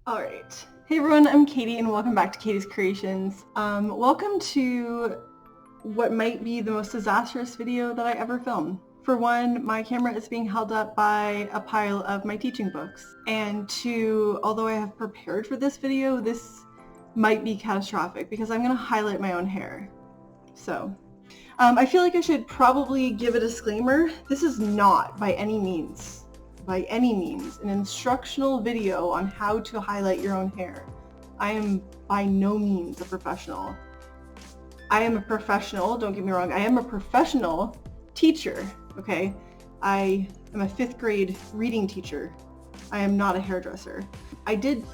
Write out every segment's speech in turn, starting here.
Alright. Hey everyone, I'm Katie and welcome back to Katie's Creations. Welcome to what might be the most disastrous video that I ever filmed. For one, my camera is being held up by a pile of my teaching books. And two, although I have prepared for this video, this might be catastrophic because I'm going to highlight my own hair. So, I feel like I should probably give a disclaimer. This is not by any means an instructional video on how to highlight your own hair. I am by no means a professional. I am a professional, don't get me wrong, I am a professional teacher, okay? I am a 5th grade reading teacher. I am not a hairdresser. I did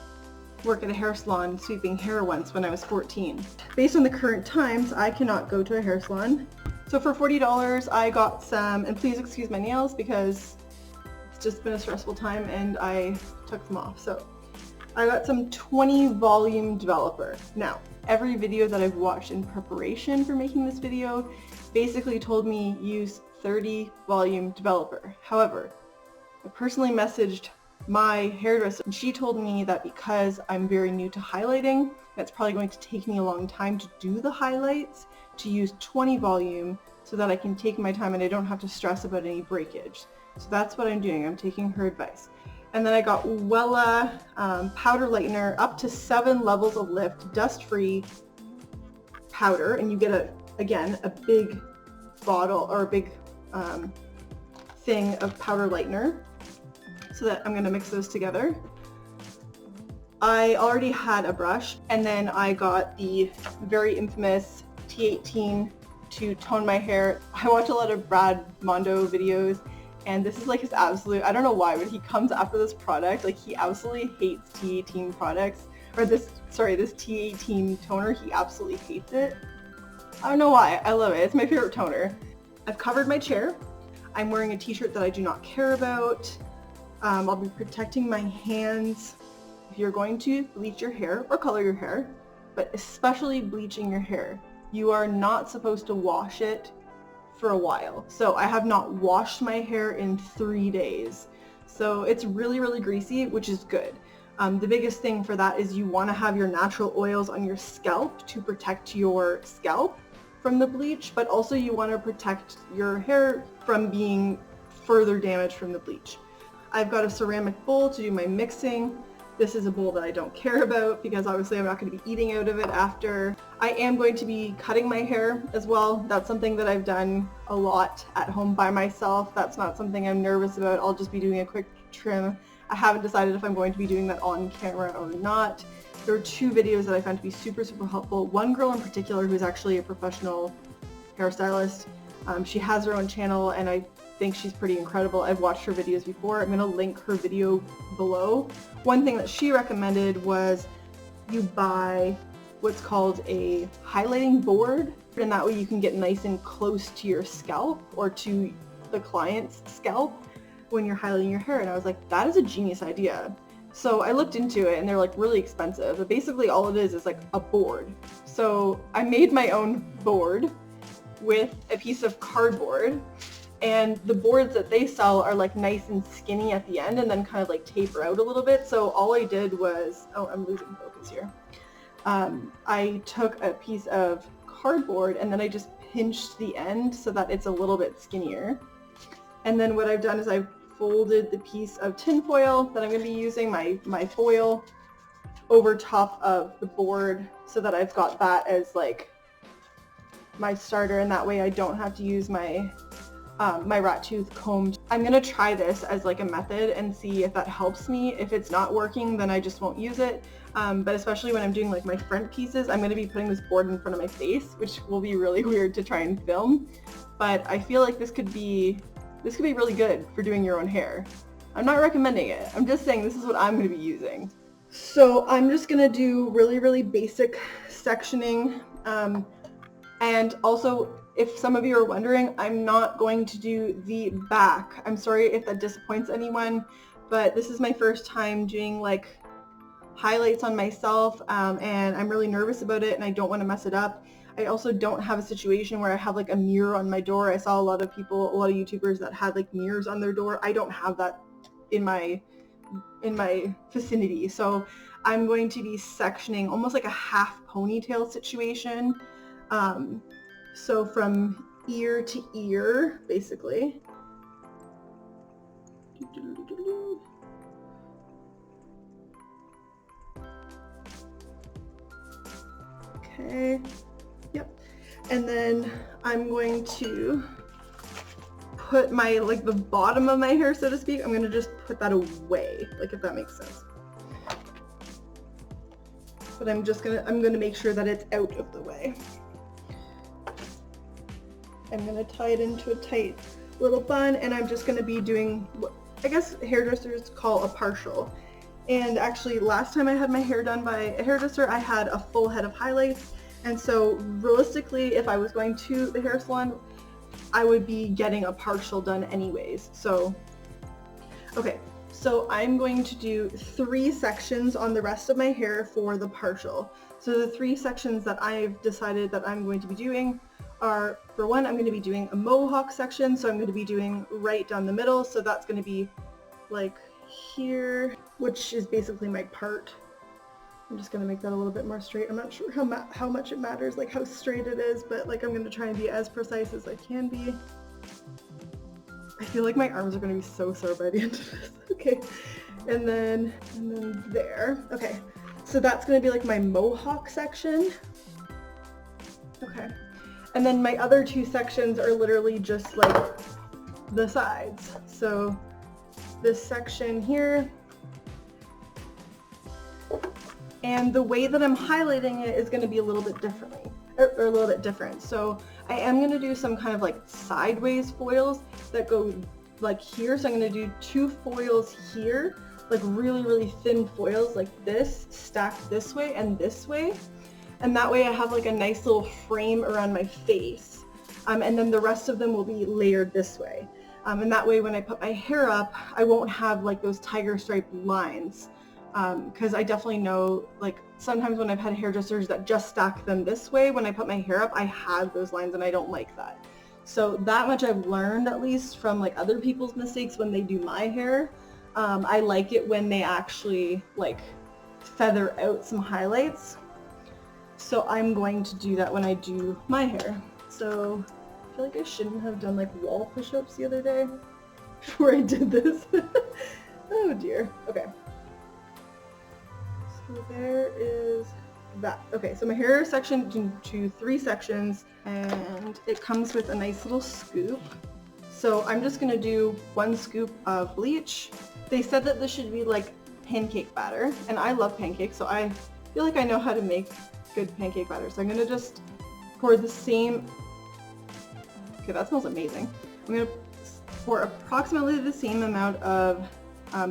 work at a hair salon sweeping hair once when I was 14. Based on the current times, I cannot go to a hair salon. So for $40, I got some, and please excuse my nails because it's just been a stressful time and I took them off. So I got some 20 volume developer. Now, every video that I've watched in preparation for making this video basically told me use 30 volume developer. However, I personally messaged my hairdresser and she told me that because I'm very new to highlighting, that's probably going to take me a long time to do the highlights, to use 20 volume so that I can take my time and I don't have to stress about any breakage. So that's what I'm doing. I'm taking her advice. And then I got Wella powder lightener, up to 7 levels of lift, dust-free powder, and you get a big bottle or a big thing of powder lightener. So that I'm gonna mix those together. I already had a brush, and then I got the very infamous T18 to tone my hair. I watch a lot of Brad Mondo videos, and this is like his absolute, I don't know why, but he comes after this product, like he absolutely hates T18 products, or this T18 toner, he absolutely hates it. I don't know why, I love it, it's my favorite toner. I've covered my chair. I'm wearing a t-shirt that I do not care about. I'll be protecting my hands. If you're going to bleach your hair or color your hair, but especially bleaching your hair, you are not supposed to wash it for a while. So I have not washed my hair in 3 days. So it's really, really greasy, which is good. The biggest thing for that is you want to have your natural oils on your scalp to protect your scalp from the bleach, but also you want to protect your hair from being further damaged from the bleach. I've got a ceramic bowl to do my mixing. This is a bowl that I don't care about because obviously I'm not going to be eating out of it after. I am going to be cutting my hair as well. That's something that I've done a lot at home by myself. That's not something I'm nervous about. I'll just be doing a quick trim. I haven't decided if I'm going to be doing that on camera or not. There are 2 videos that I found to be super, super helpful. One girl in particular who's actually a professional hairstylist. She has her own channel and I think she's pretty incredible. I've watched her videos before. I'm going to link her video below. One thing that she recommended was you buy what's called a highlighting board, and that way you can get nice and close to your scalp or to the client's scalp when you're highlighting your hair. And I was like, that is a genius idea. So I looked into it and they're like really expensive, but basically all it is like a board. So I made my own board with a piece of cardboard, and the boards that they sell are like nice and skinny at the end and then kind of like taper out a little bit. So all I did was, oh, I'm losing focus here. I took a piece of cardboard and then I just pinched the end so that it's a little bit skinnier. And then what I've done is I've folded the piece of tin foil that I'm going to be using, my foil, over top of the board so that I've got that as like my starter, and that way I don't have to use my my rat tooth comb. I'm gonna try this as like a method and see if that helps me. If it's not working, then I just won't use it. But especially when I'm doing like my front pieces, I'm gonna be putting this board in front of my face, which will be really weird to try and film. But I feel like this could be really good for doing your own hair. I'm not recommending it. I'm just saying this is what I'm gonna be using. So I'm just gonna do really, really basic sectioning. And also, if some of you are wondering, I'm not going to do the back. I'm sorry if that disappoints anyone, but this is my first time doing like highlights on myself, and I'm really nervous about it and I don't want to mess it up. I also don't have a situation where I have like a mirror on my door. I saw a lot of YouTubers that had like mirrors on their door. I don't have that in my vicinity. So I'm going to be sectioning almost like a half ponytail situation. So from ear to ear, basically. Okay, yep. And then I'm going to put my, like the bottom of my hair, so to speak, I'm going to just put that away, like if that makes sense. But I'm going to make sure that it's out of the way. I'm going to tie it into a tight little bun, and I'm just going to be doing what I guess hairdressers call a partial. And actually last time I had my hair done by a hairdresser, I had a full head of highlights. And so realistically, if I was going to the hair salon, I would be getting a partial done anyways. So, okay, so I'm going to do 3 sections on the rest of my hair for the partial. So the 3 sections that I've decided that I'm going to be doing are, for one, I'm going to be doing a mohawk section. So I'm going to be doing right down the middle. So that's going to be like here, which is basically my part. I'm just going to make that a little bit more straight. I'm not sure how much it matters, like how straight it is, but like I'm going to try and be as precise as I can be. I feel like my arms are going to be so sore by the end of this. Okay, and then there. Okay, so that's going to be like my mohawk section. Okay, and then my other 2 sections are literally just like the sides. So this section here, and the way that I'm highlighting it is going to be a little bit differently, or a little bit different. So I am going to do some kind of like sideways foils that go like here. So I'm going to do 2 foils here, like really, really thin foils like this, stacked this way and this way. And that way I have like a nice little frame around my face. And then the rest of them will be layered this way. And that way when I put my hair up, I won't have like those tiger stripe lines. Because I definitely know, like, sometimes when I've had hairdressers that just stack them this way, when I put my hair up, I have those lines and I don't like that. So that much I've learned, at least from like other people's mistakes when they do my hair. I like it when they actually like feather out some highlights. So I'm going to do that when I do my hair. So I feel like I shouldn't have done like wall push-ups the other day before I did this. Oh dear. Okay. So there is that. Okay, so my hair is sectioned into 3 sections, and it comes with a nice little scoop. So I'm just going to do 1 scoop of bleach. They said that this should be like pancake batter, and I love pancakes, so I feel like I know how to make good pancake batter. So I'm going to just pour the same, okay, that smells amazing. I'm going to pour approximately the same amount of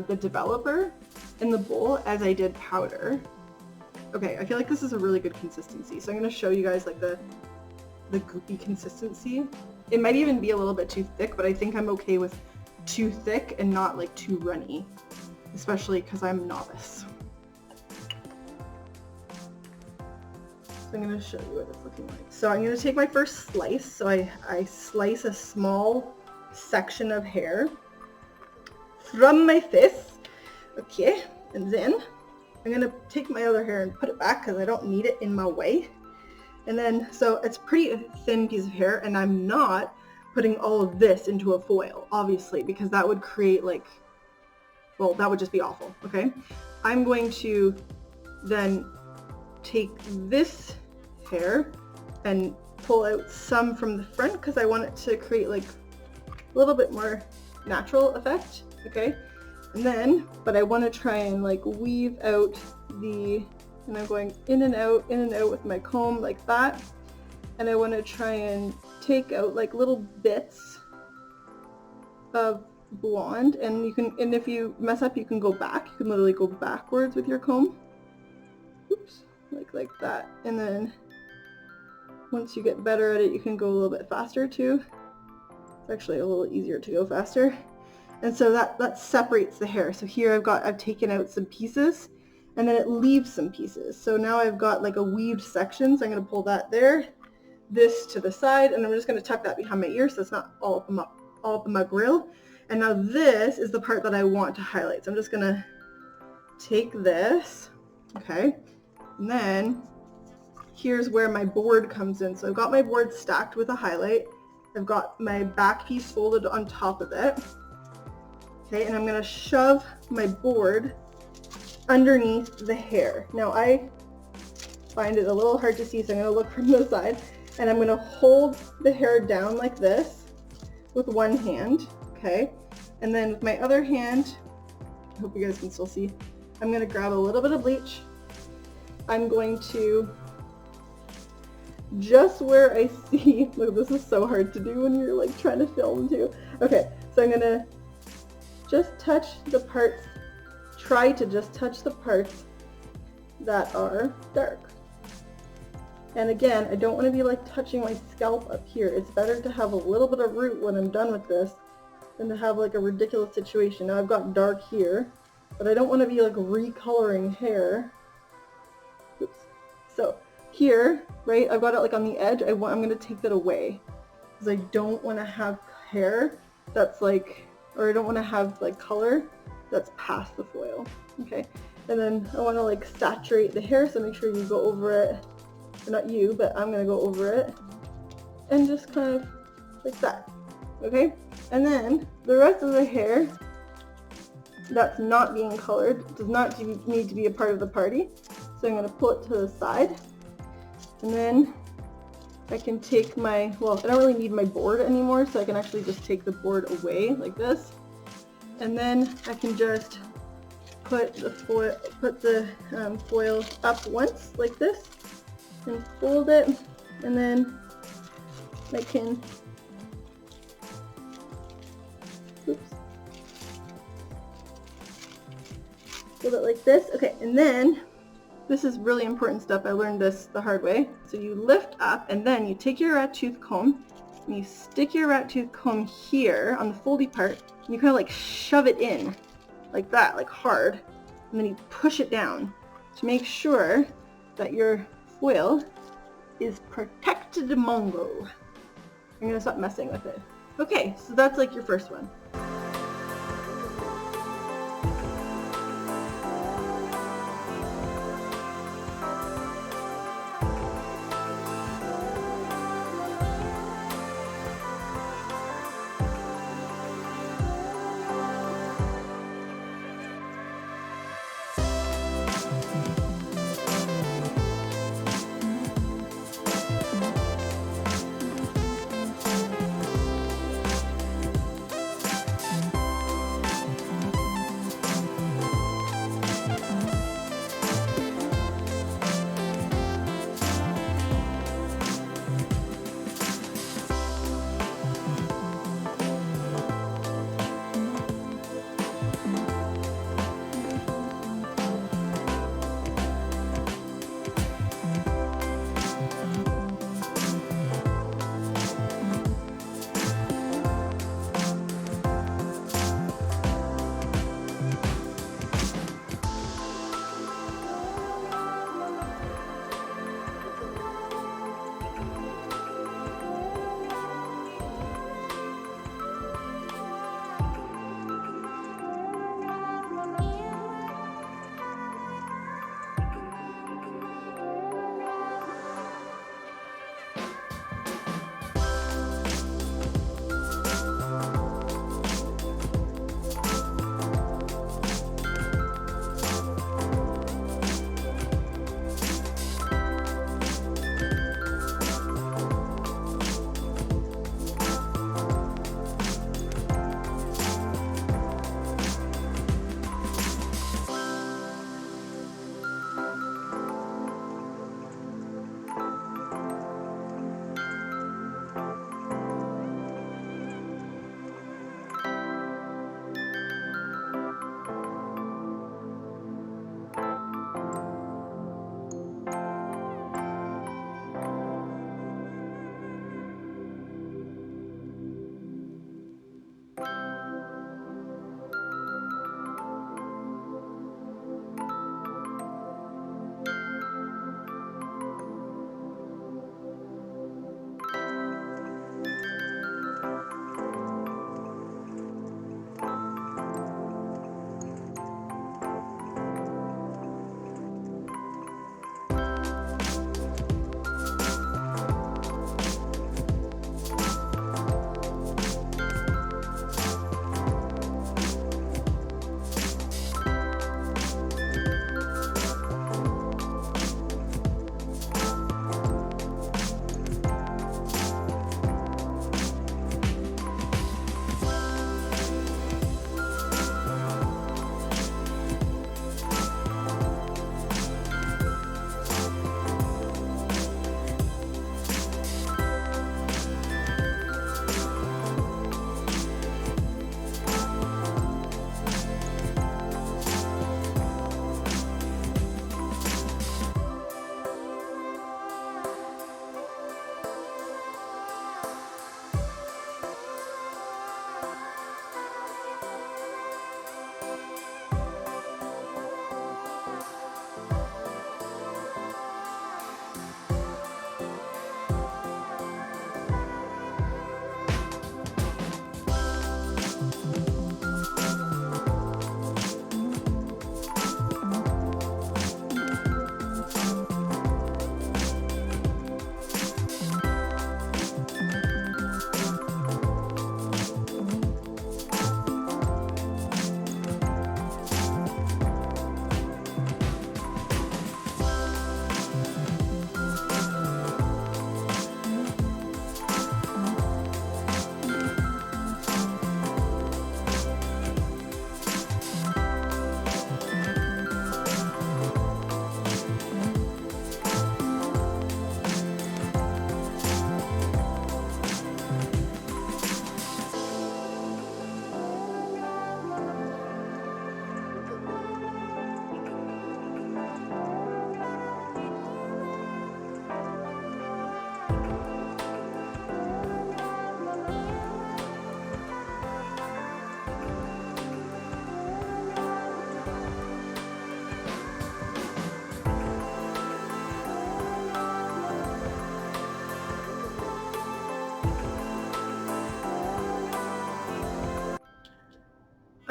the developer in the bowl as I did powder. Okay, I feel like this is a really good consistency. So I'm going to show you guys like the goopy consistency. It might even be a little bit too thick, but I think I'm okay with too thick and not like too runny, especially because I'm a novice. So I'm going to show you what it's looking like. So I'm going to take my first slice. So I slice a small section of hair from my face. Okay, and then I'm going to take my other hair and put it back because I don't need it in my way. And then, so it's a pretty thin piece of hair, and I'm not putting all of this into a foil, obviously, because that would create like, well, that would just be awful, okay? I'm going to then take this hair and pull out some from the front because I want it to create like a little bit more natural effect, okay? And then, but I want to try and like weave out and I'm going in and out with my comb like that. And I want to try and take out like little bits of blonde, and if you mess up, you can go back. You can literally go backwards with your comb. Oops, like that. And then once you get better at it, you can go a little bit faster too. It's actually a little easier to go faster. And so that separates the hair. So here I've taken out some pieces, and then it leaves some pieces. So now I've got like a weaved section. So I'm going to pull that there, this to the side, and I'm just going to tuck that behind my ear so it's not all up in my grill. And now this is the part that I want to highlight. So I'm just gonna take this, okay, and then here's where my board comes in. So I've got my board stacked with a highlight. I've got my back piece folded on top of it. Okay, and I'm gonna shove my board underneath the hair. Now I find it a little hard to see, so I'm gonna look from the side, and I'm gonna hold the hair down like this with one hand, okay? And then with my other hand, I hope you guys can still see, I'm gonna grab a little bit of bleach. I'm going to, just where I see, look, this is so hard to do when you're like trying to film too. Okay, so I'm gonna just touch the parts, try to just touch the parts that are dark. And again, I don't want to be like touching my scalp up here. It's better to have a little bit of root when I'm done with this than to have like a ridiculous situation. Now I've got dark here, but I don't want to be like recoloring hair. Oops. So here, right, I've got it like on the edge. I'm going to take that away because I don't want to have hair that's like, or I don't want to have like color that's past the foil. Okay, and then I want to like saturate the hair, so make sure you go over it, or not you, but I'm going to go over it and just kind of like that. Okay, and then the rest of the hair that's not being colored does not need to be a part of the party, so I'm going to pull it to the side, and then I can take my, well, I don't really need my board anymore, so I can actually just take the board away like this, and then I can just put the foil up once like this and fold it, and then I can, oops, fold it like this. Okay, and then this is really important stuff. I learned this the hard way. So you lift up, and then you take your rat tooth comb and you stick your rat tooth comb here on the foldy part, and you kind of like shove it in like that, like hard, and then you push it down to make sure that your foil is protected mongo. I'm gonna stop messing with it. Okay, so that's like your first one.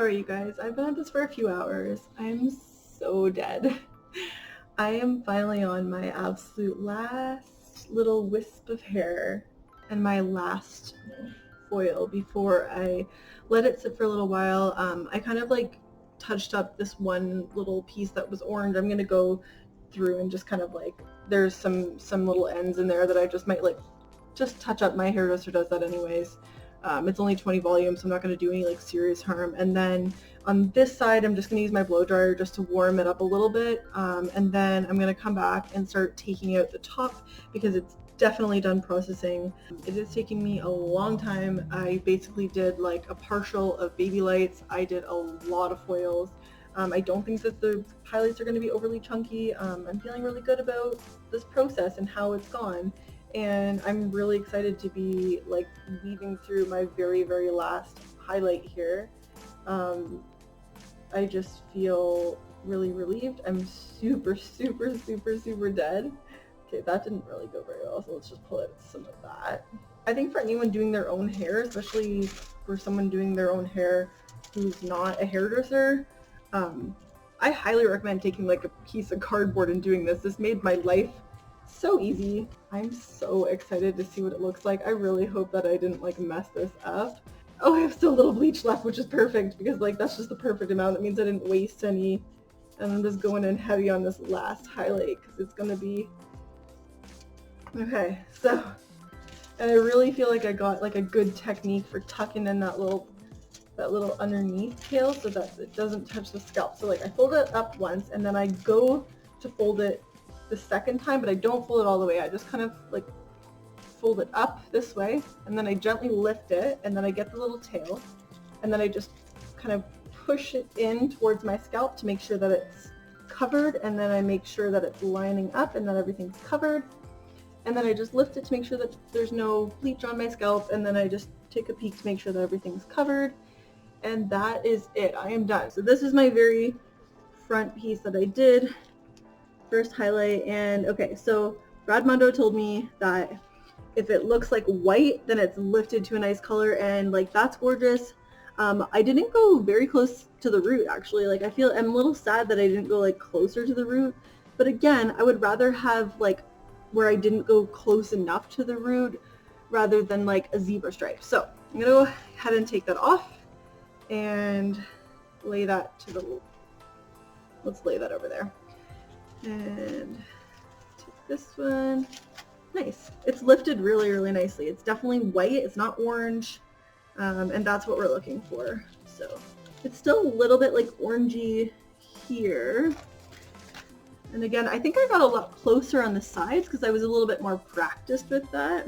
Alright you guys, I've been at this for a few hours. I'm so dead. I am finally on my absolute last little wisp of hair and my last foil before I let it sit for a little while. I kind of like touched up this one little piece that was orange. I'm gonna go through and just kind of like, there's some little ends in there that I just might like just touch up. My hairdresser does that anyways. It's only 20 volume, so I'm not going to do any like serious harm. And then on this side, I'm just going to use my blow dryer just to warm it up a little bit. And then I'm going to come back and start taking out the top because it's definitely done processing. It is taking me a long time. I basically did like a partial of baby lights. I did a lot of foils. I don't think that the highlights are going to be overly chunky. I'm feeling really good about this process and how it's gone. And I'm really excited to be like weaving through my very, very last highlight here. I just feel really relieved. I'm super, super, super, super dead. Okay, that didn't really go very well, so let's just pull out some of that. I think for anyone doing their own hair, especially for someone doing their own hair who's not a hairdresser, I highly recommend taking like a piece of cardboard and doing this. This made my life so easy. I'm so excited to see what it looks like. I really hope that I didn't like mess this up. Oh, I have still a little bleach left, which is perfect because like that's just the perfect amount. It means I didn't waste any. And I'm just going in heavy on this last highlight because it's gonna be okay. So, and I really feel like I got like a good technique for tucking in that little underneath tail so that it doesn't touch the scalp. So like I fold it up once and then I go to fold it the second time, but I don't fold it all the way. I just kind of like fold it up this way and then I gently lift it and then I get the little tail and then I just kind of push it in towards my scalp to make sure that it's covered, and then I make sure that it's lining up and that everything's covered, and then I just lift it to make sure that there's no bleach on my scalp, and then I just take a peek to make sure that everything's covered, and that is it. I am done. So this is my very front piece that I did. First highlight. And okay, so Brad Mondo told me that if it looks like white, then it's lifted to a nice color, and like that's gorgeous. I didn't go very close to the root actually. Like I'm a little sad that I didn't go like closer to the root, but again, I would rather have like where I didn't go close enough to the root rather than like a zebra stripe. So I'm gonna go ahead and take that off and lay that to the, let's lay that over there. And take this one. Nice. It's lifted really, really nicely. It's definitely white. It's not orange. And that's what we're looking for. So it's still a little bit like orangey here. And again, I think I got a lot closer on the sides because I was a little bit more practiced with that.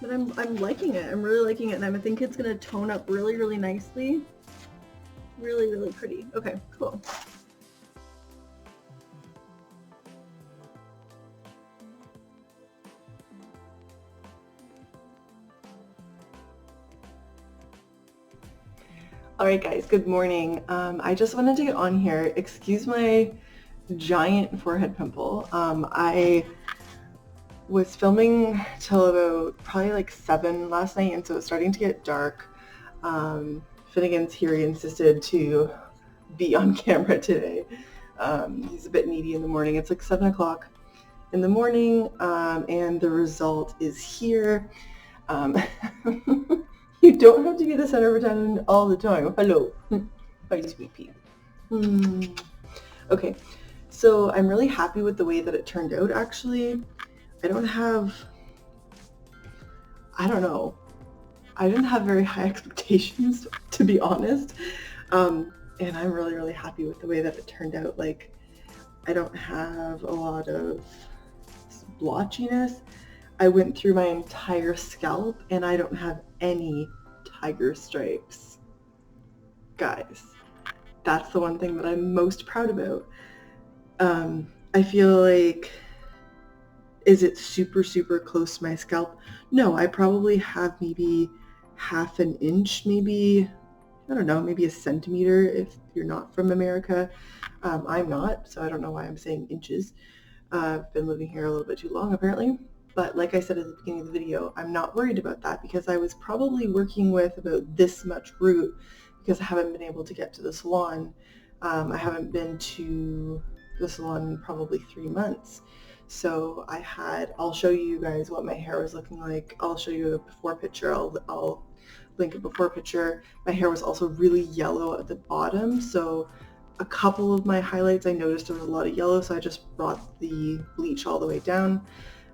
But I'm liking it. I'm really liking it, and I think it's going to tone up really, really nicely. Really, really pretty. Okay, cool. Alright guys, good morning. I just wanted to get on here. Excuse my giant forehead pimple. I was filming till about probably like 7 last night, and so it was starting to get dark. Finnegan's here. He insisted to be on camera today. He's a bit needy in the morning. It's like 7 o'clock in the morning, and the result is here. You don't have to be the center of attention all the time. Hello. Hi, sweet pea. Okay, so I'm really happy with the way that it turned out, actually. I don't know. I didn't have very high expectations, to be honest. And I'm really, really happy with the way that it turned out. Like, I don't have a lot of blotchiness. I went through my entire scalp and I don't have any tiger stripes. Guys, that's the one thing that I'm most proud about. I feel like, is it super, super close to my scalp? No, I probably have maybe half an inch, maybe, I don't know, maybe a centimeter if you're not from America. I'm not, so I don't know why I'm saying inches. I've been living here a little bit too long, apparently. But like I said at the beginning of the video, I'm not worried about that because I was probably working with about this much root because I haven't been able to get to the salon. I haven't been to the salon in probably 3 months. So I'll show you guys what my hair was looking like. I'll show you a before picture. I'll link a before picture. My hair was also really yellow at the bottom, so a couple of my highlights I noticed there was a lot of yellow, so I just brought the bleach all the way down.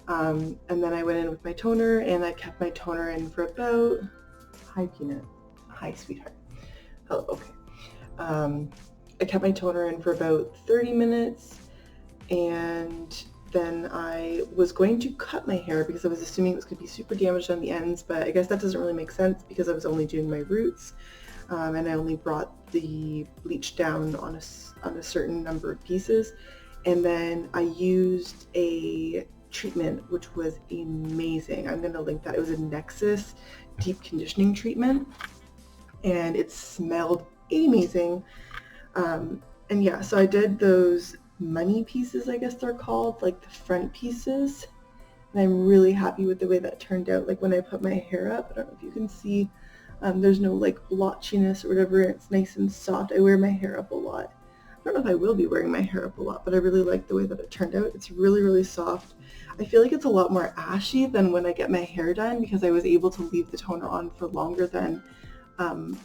And then I went in with my toner, and I kept my toner in for about, hi Peanut, hi sweetheart, oh okay. I kept my toner in for about 30 minutes, and then I was going to cut my hair because I was assuming it was going to be super damaged on the ends, but I guess that doesn't really make sense because I was only doing my roots, and I only brought the bleach down on a certain number of pieces. And then I used a treatment which was amazing. I'm going to link that. It was a Nexus deep conditioning treatment, and it smelled amazing. And yeah, so I did those money pieces, I guess they're called, like the front pieces, and I'm really happy with the way that turned out. Like when I put my hair up, I don't know if you can see, there's no like blotchiness or whatever. It's nice and soft. I wear my hair up a lot. I don't know if I will be wearing my hair up a lot, but I really like the way that it turned out. It's really, really soft. I feel like it's a lot more ashy than when I get my hair done because I was able to leave the toner on for longer than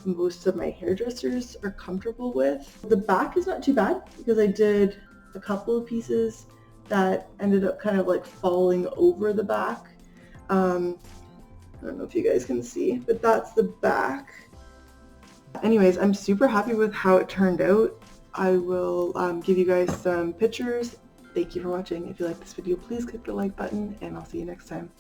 most of my hairdressers are comfortable with. The back is not too bad because I did a couple of pieces that ended up kind of like falling over the back. I don't know if you guys can see, but that's the back. Anyways, I'm super happy with how it turned out. I will give you guys some pictures. Thank you for watching. If you like this video, please click the like button, and I'll see you next time.